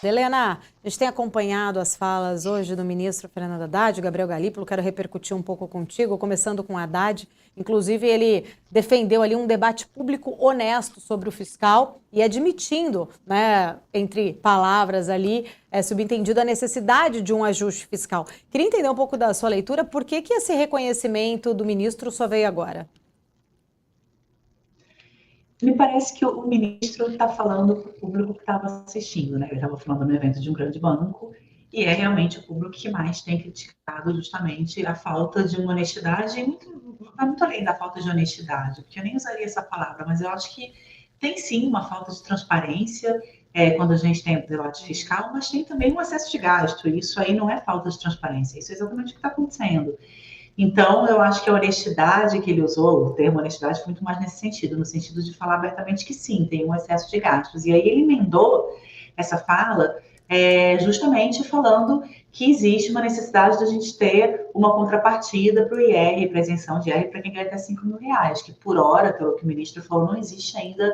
Helena, a gente tem acompanhado as falas hoje do ministro Fernando Haddad, Gabriel Galípolo. Quero repercutir um pouco contigo, começando com o Haddad. Inclusive, ele defendeu ali um debate público honesto sobre o fiscal e admitindo, né, entre palavras ali, subentendido a necessidade de um ajuste fiscal. Queria entender um pouco da sua leitura, por que esse reconhecimento do ministro só veio agora? Me parece que o ministro está falando para o público que estava assistindo, né? Ele estava falando no evento de um grande banco, e é realmente o público que mais tem criticado justamente a falta de uma honestidade, vai muito além da falta de honestidade, porque eu nem usaria essa palavra, mas eu acho que tem sim uma falta de transparência quando a gente tem o debate fiscal, mas tem também um excesso de gasto, e isso aí não é falta de transparência, isso é exatamente o que está acontecendo. Então, eu acho que a honestidade que ele usou, o termo honestidade, foi muito mais nesse sentido, no sentido de falar abertamente que sim, tem um excesso de gastos. E aí ele emendou essa fala justamente falando que existe uma necessidade da gente ter uma contrapartida para o IR, para a isenção de IR, para quem ganha até R$ 5.000, que por hora, pelo que o ministro falou, não existe ainda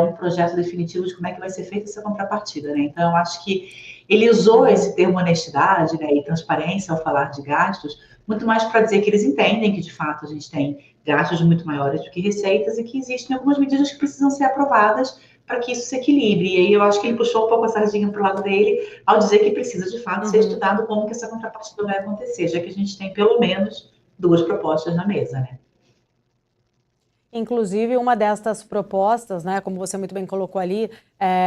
um projeto definitivo de como é que vai ser feita essa contrapartida, né? Então, eu acho que ele usou esse termo honestidade, né, e transparência ao falar de gastos, muito mais para dizer que eles entendem que, de fato, a gente tem gastos muito maiores do que receitas e que existem algumas medidas que precisam ser aprovadas para que isso se equilibre. E aí eu acho que ele puxou um pouco a sardinha para o lado dele ao dizer que precisa, de fato, ser estudado como que essa contrapartida vai acontecer, já que a gente tem, pelo menos, duas propostas na mesa, né? Inclusive, uma destas propostas, né, como você muito bem colocou ali,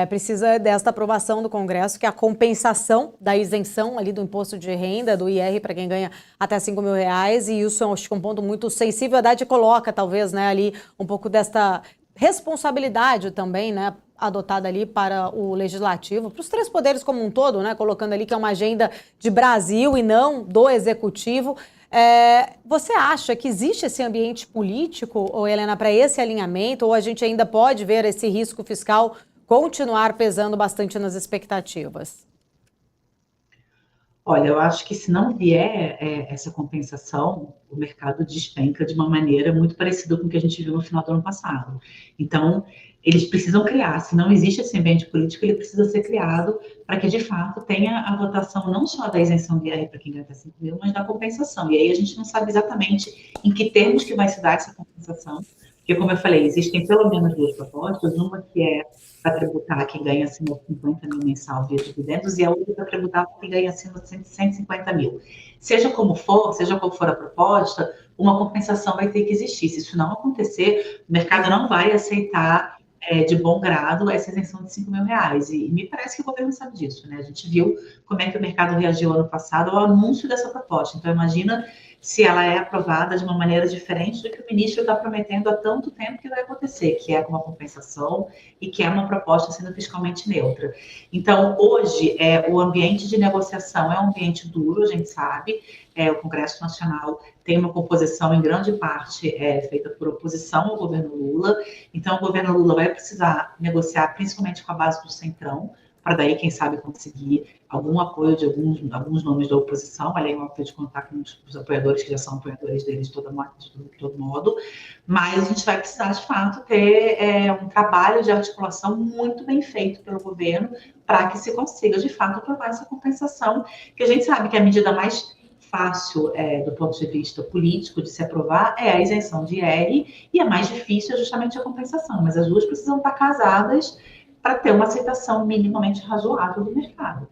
precisa desta aprovação do Congresso, que é a compensação da isenção ali do imposto de renda, do IR, para quem ganha até R$ 5.000, e isso acho que é um ponto muito sensível. A Haddad coloca, talvez, né, ali um pouco desta responsabilidade também, né, adotada ali para o Legislativo, para os três poderes como um todo, né, colocando ali que é uma agenda de Brasil e não do Executivo. Você acha que existe esse ambiente político, ou Helena, para esse alinhamento, ou a gente ainda pode ver esse risco fiscal continuar pesando bastante nas expectativas? Olha, eu acho que se não vier essa compensação, o mercado despenca de uma maneira muito parecida com o que a gente viu no final do ano passado. Então, eles precisam criar, se não existe esse ambiente político, ele precisa ser criado para que, de fato, tenha a votação não só da isenção de IR para quem ganha até 5.000, mas da compensação. E aí a gente não sabe exatamente em que termos que vai se dar essa compensação, porque, como eu falei, existem pelo menos duas propostas, uma que é para tributar quem ganha acima de 50 mil mensal via dividendos, e a outra para tributar quem ganha acima de 150 mil. Seja como for a proposta, uma compensação vai ter que existir. Se isso não acontecer, o mercado não vai aceitar de bom grado essa isenção de R$ 5.000. E me parece que o governo sabe disso, né? A gente viu como é que o mercado reagiu ano passado ao anúncio dessa proposta. Então, imagina se ela é aprovada de uma maneira diferente do que o ministro está prometendo há tanto tempo que vai acontecer, que é com uma compensação e que é uma proposta sendo fiscalmente neutra. Então, hoje, o ambiente de negociação é um ambiente duro, a gente sabe, o Congresso Nacional tem uma composição, em grande parte, feita por oposição ao governo Lula, então o governo Lula vai precisar negociar principalmente com a base do Centrão, para daí, quem sabe, conseguir algum apoio de alguns nomes da oposição, além de contar com os apoiadores, que já são apoiadores deles de todo modo, mas a gente vai precisar, de fato, ter um trabalho de articulação muito bem feito pelo governo para que se consiga, de fato, aprovar essa compensação, que a gente sabe que a medida mais fácil do ponto de vista político de se aprovar é a isenção de IR, e a mais difícil é justamente a compensação, mas as duas precisam estar casadas para ter uma aceitação minimamente razoável do mercado.